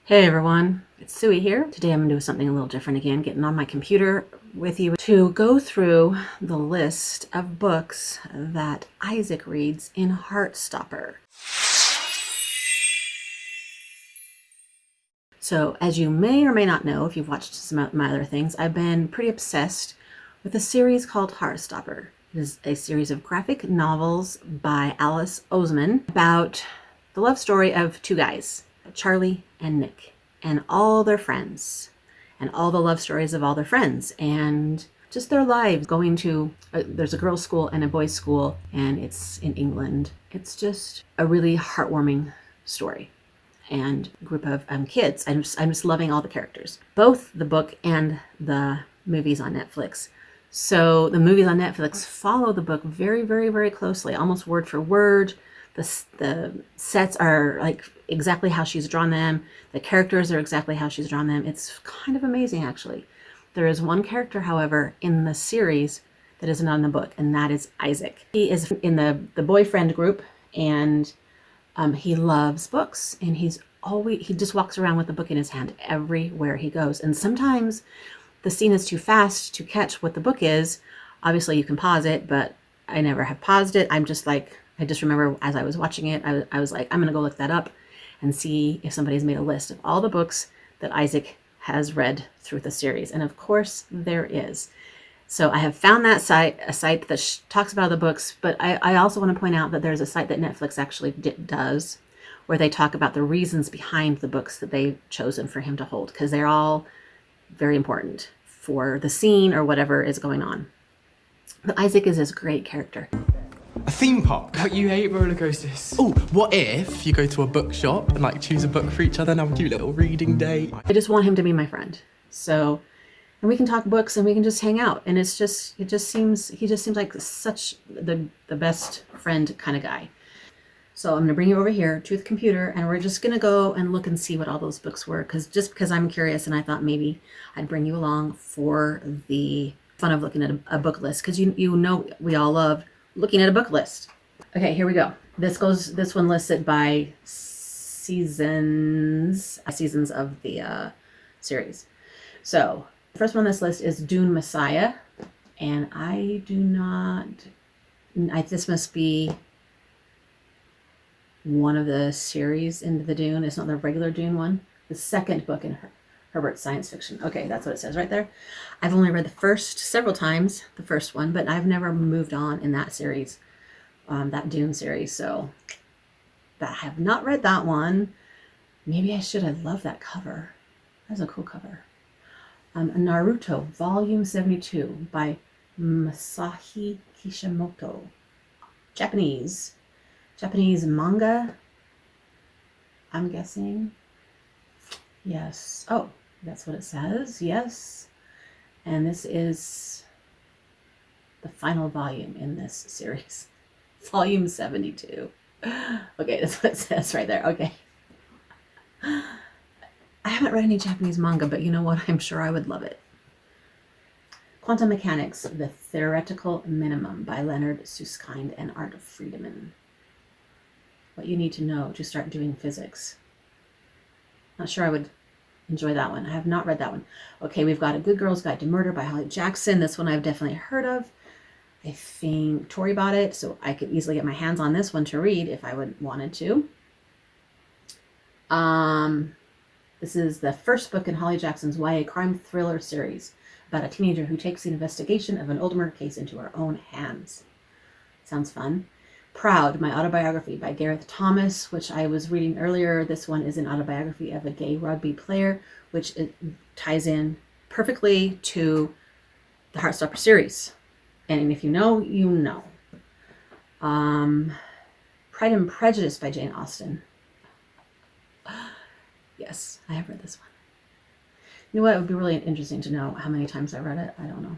Hey everyone, it's Suey here. Today I'm going to do something a little different again, getting on my computer with you to go through the list of books that Isaac reads in Heartstopper. So as you may or may not know, if you've watched some of my other things, I've been pretty obsessed with a series called Heartstopper. It is a series of graphic novels by Alice Oseman about the love story of two guys, Charlie and Nick, and all their friends, and all the love stories of all their friends, and just their lives going to, there's a girls' school and a boys' school, and it's in England. It's just a really heartwarming story and group of kids. I'm just loving all the characters, both the book and the movies on Netflix. So the movies on Netflix follow the book very, very, very closely, almost word for word. The sets are like exactly how she's drawn them. The characters are exactly how she's drawn them. It's kind of amazing, actually. There is one character, however, in the series that isn't on the book, and that is Isaac. He is in the boyfriend group, and he loves books, and he just walks around with a book in his hand everywhere he goes. And sometimes the scene is too fast to catch what the book is. Obviously, you can pause it, but I never have paused it. I just remember as I was watching it, I was like, I'm going to go look that up and see if somebody's made a list of all the books that Isaac has read through the series. And of course, there is. So I have found that site, a site that talks about the books, but I also want to point out that there's a site that Netflix actually does where they talk about the reasons behind the books that they've chosen for him to hold, because they're all very important for the scene or whatever is going on. But Isaac is this great character. A theme park? But you hate roller coasters. Oh, what if you go to a bookshop and like choose a book for each other and have a cute little reading day? I just want him to be my friend. So, and we can talk books and we can just hang out. And he just seems like such the best friend kind of guy. So I'm going to bring you over here to the computer and we're just going to go and look and see what all those books were. Because I'm curious and I thought maybe I'd bring you along for the fun of looking at a book list. Because you know we all love looking at a book list. Okay, here we go. This one lists it by seasons of the series. So the first one on this list is Dune Messiah, and this must be one of the series into the Dune. It's not the regular Dune one. The second book in Herbert's science fiction. Okay, that's what it says right there. I've only read the first one, but I've never moved on in that series, that Dune series. So I have not read that one. Maybe I should. I love that cover. That's a cool cover. Naruto, Volume 72 by Masahi Kishimoto. Japanese manga, I'm guessing. Yes. Oh, that's what it says. Yes. And this is the final volume in this series. Volume 72. Okay, that's what it says right there. Okay. I haven't read any Japanese manga, but you know what? I'm sure I would love it. Quantum Mechanics, The Theoretical Minimum by Leonard Susskind and Art Friedman. What you need to know to start doing physics. Not sure I would enjoy that one. I have not read that one. Okay, we've got A Good Girl's Guide to Murder by Holly Jackson. This one I've definitely heard of. I think Tori bought it, so I could easily get my hands on this one to read if I wanted to. This is the first book in Holly Jackson's YA crime thriller series about a teenager who takes the investigation of an old murder case into her own hands. Sounds fun. Proud, My Autobiography by Gareth Thomas, which I was reading earlier. This one is an autobiography of a gay rugby player, which it ties in perfectly to the Heartstopper series. And if you know, you know. Pride and Prejudice by Jane Austen. Yes, I have read this one. You know what? It would be really interesting to know how many times I read it. I don't know.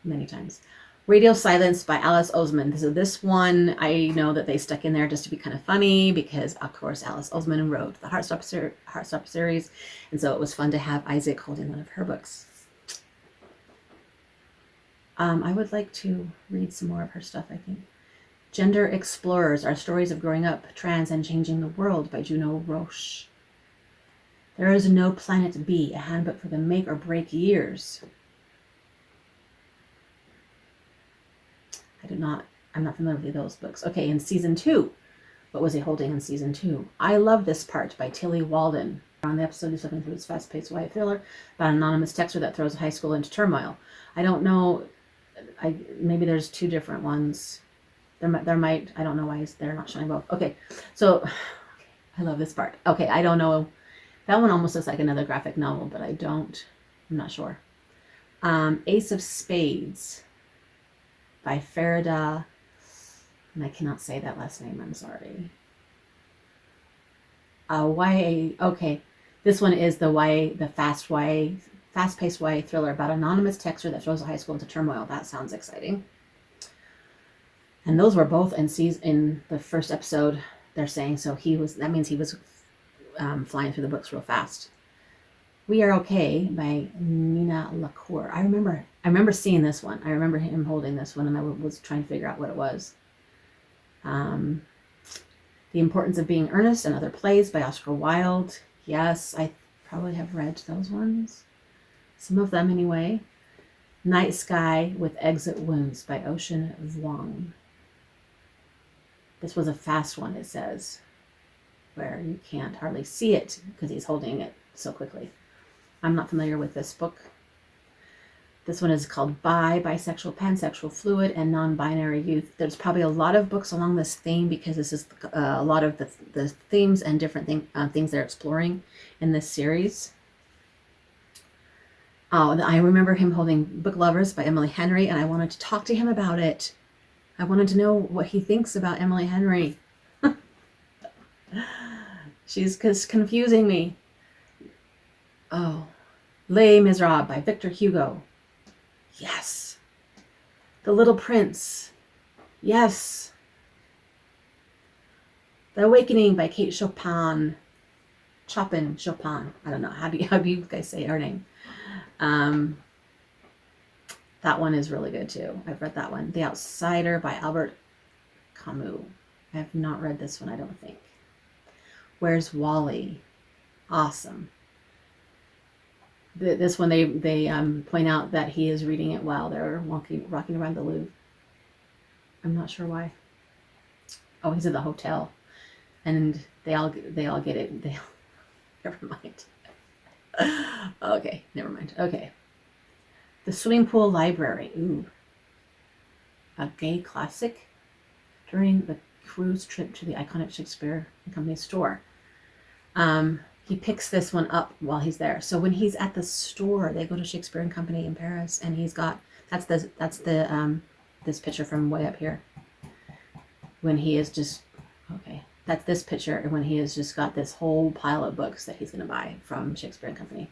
Many times. Radio Silence by Alice Oseman. So this one, I know that they stuck in there just to be kind of funny because, of course, Alice Oseman wrote the Heartstopper series. And so it was fun to have Isaac holding one of her books. I would like to read some more of her stuff, I think. Gender Explorers, Our Stories of Growing Up, Trans and Changing the World by Juno Roche. There is no Planet B, a handbook for the make or break years. I'm not familiar with those books. Okay, in season 2. What was he holding in season 2? I Love This Part by Tilly Walden. On the episode, he's looking through his fast-paced YA thriller about an anonymous texter that throws a high school into turmoil. I don't know. Maybe there's 2 different ones. There might. I don't know why they're not showing both. Okay, so I love this part. Okay, I don't know. That one almost looks like another graphic novel, but I'm not sure. Ace of Spades by Farida, and I cannot say that last name, I'm sorry. YA, okay. This one is the fast-paced YA thriller about an anonymous texter that throws a high school into turmoil. That sounds exciting. And those were both in the first episode, they're saying, so that means he was flying through the books real fast. We Are Okay by Nina Lacour. I remember seeing this one. I remember him holding this one, and I was trying to figure out what it was. The Importance of Being Earnest and Other Plays by Oscar Wilde. Yes, I probably have read those ones. Some of them anyway. Night Sky with Exit Wounds by Ocean Vuong. This was a fast one, it says, where you can't hardly see it because he's holding it so quickly. I'm not familiar with this book. This one is called Bisexual, Pansexual, Fluid, and Non-Binary Youth. There's probably a lot of books along this theme because this is a lot of the themes and different things they're exploring in this series. Oh, I remember him holding Book Lovers by Emily Henry, and I wanted to talk to him about it. I wanted to know what he thinks about Emily Henry. She's confusing me. Oh, Les Miserables by Victor Hugo. Yes. The Little Prince. Yes. The Awakening by Kate Chopin. Chopin. I don't know. How do you guys say her name? That one is really good too. I've read that one. The Outsider by Albert Camus. I have not read this one, I don't think. Where's Wally? Awesome. This one they point out that he is reading it while they're rocking around the Louvre. I'm not sure why. Oh, he's in the hotel, and they all get it. Never mind. Okay, never mind. Okay. The Swimming Pool Library. Ooh. A gay classic during the cruise trip to the iconic Shakespeare and Company store. He picks this one up while he's there. So when he's at the store, they go to Shakespeare and Company in Paris, and he's got that's this picture from way up here. When he is just that's this picture, and when he has just got this whole pile of books that he's going to buy from Shakespeare and Company.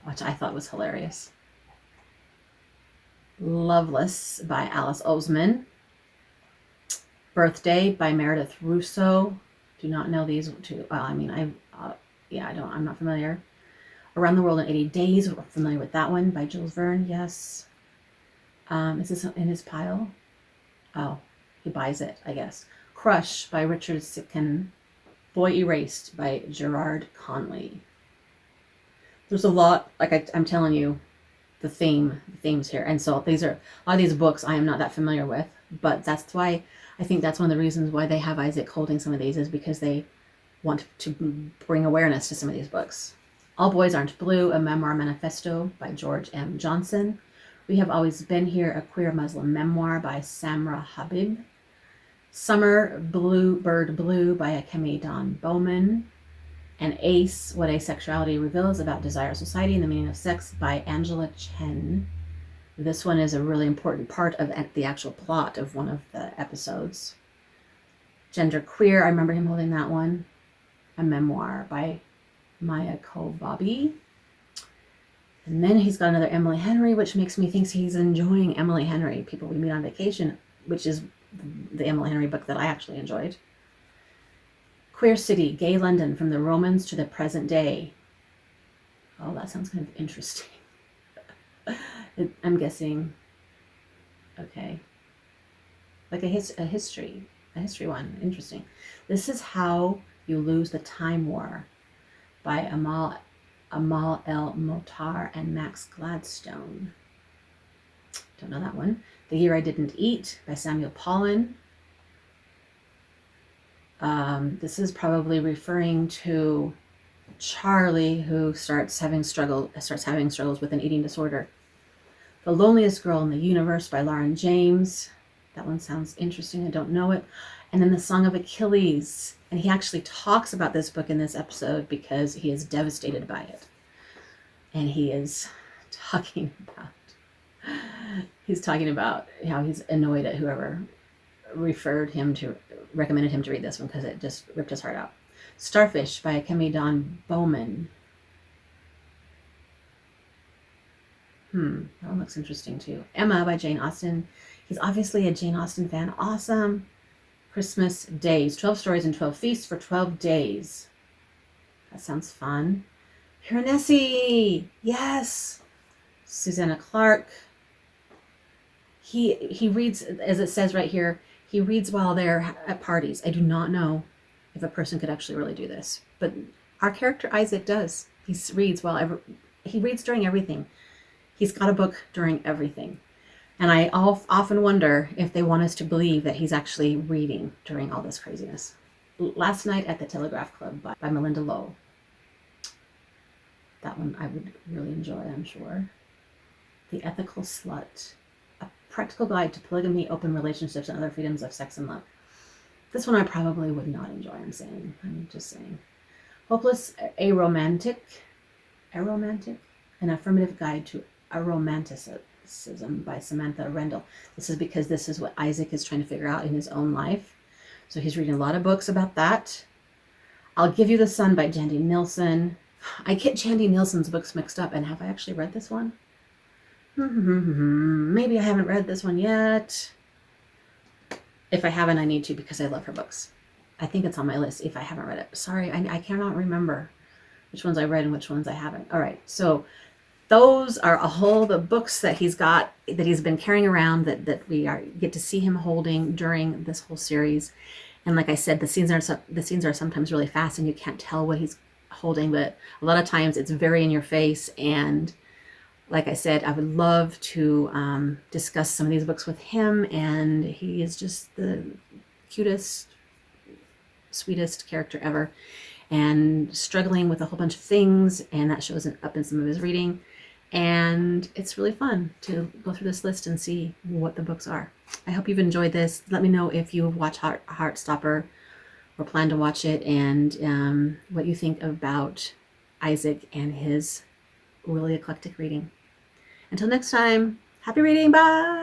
Which I thought was hilarious. Loveless by Alice Oseman. Birthday by Meredith Russo. Do not know these two. Well, I mean, I'm not familiar. Around the World in 80 Days. We're familiar with that one by Jules Verne. Yes. Is this in his pile? Oh, he buys it, I guess. Crush by Richard Sitkin. Boy Erased by Gerard Conley. There's a lot, like I'm telling you, the themes here. And so a lot of these books I am not that familiar with, but that's why I think that's one of the reasons why they have Isaac holding some of these, is because they want to bring awareness to some of these books. All Boys Aren't Blue, a memoir manifesto by George M. Johnson. We Have Always Been Here, a queer Muslim memoir by Samra Habib. Summer Bird Blue by Akemi Don Bowman. And Ace, What Asexuality Reveals About Desire, Society, and the Meaning of Sex by Angela Chen. This one is a really important part of the actual plot of one of the episodes. Gender Queer, I remember him holding that one. A memoir by Maya Kobabe. And then he's got another Emily Henry, which makes me think he's enjoying Emily Henry, People We Meet on Vacation, which is the Emily Henry book that I actually enjoyed. Queer City, Gay London, From the Romans to the Present Day. Oh, that sounds kind of interesting. I'm guessing, okay, like a history one. Interesting. This is how You Lose the Time War by Amal El Motar and Max Gladstone. Don't know that one. The Year I Didn't Eat by Samuel Pollan. This is probably referring to Charlie, who starts having struggles with an eating disorder. The Loneliest Girl in the Universe by Lauren James. That one sounds interesting. I don't know it. And then The Song of Achilles. And he actually talks about this book in this episode because he is devastated by it. And he is talking about how he's annoyed at whoever recommended him to read this one because it just ripped his heart out. Starfish by Kemi Dawn Bowman. That one looks interesting too. Emma by Jane Austen. He's obviously a Jane Austen fan. Awesome. Christmas Days. 12 Stories and 12 Feasts for 12 Days. That sounds fun. Piranesi. Yes. Susanna Clark. He reads, as it says right here, he reads while they're at parties. I do not know if a person could actually really do this, but our character Isaac does. He reads during everything. He's got a book during everything. And I often wonder if they want us to believe that he's actually reading during all this craziness. Last Night at the Telegraph Club by Melinda Lowe. That one I would really enjoy, I'm sure. The Ethical Slut. A Practical Guide to Polygamy, Open Relationships, and Other Freedoms of Sex and Love. This one I probably would not enjoy, I'm just saying. Hopeless Aromantic. An Affirmative Guide to Aromanticism by Samantha Rendell. This is because this is what Isaac is trying to figure out in his own life. So he's reading a lot of books about that. I'll Give You the Sun by Jandy Nilsson. I get Jandy Nilsson's books mixed up, and have I actually read this one? Maybe I haven't read this one yet. If I haven't, I need to because I love her books. I think it's on my list if I haven't read it. Sorry, I cannot remember which ones I read and which ones I haven't. All right, so those are all the books that he's got, that he's been carrying around, that we get to see him holding during this whole series. And like I said, the scenes are sometimes really fast and you can't tell what he's holding, but a lot of times it's very in your face. And like I said, I would love to discuss some of these books with him, and he is just the cutest, sweetest character ever, and struggling with a whole bunch of things, and that shows up in some of his reading. And it's really fun to go through this list and see what the books are. I hope you've enjoyed this. Let me know if you watch Heartstopper or plan to watch it, and what you think about Isaac and his really eclectic reading. Until next time, happy reading. Bye.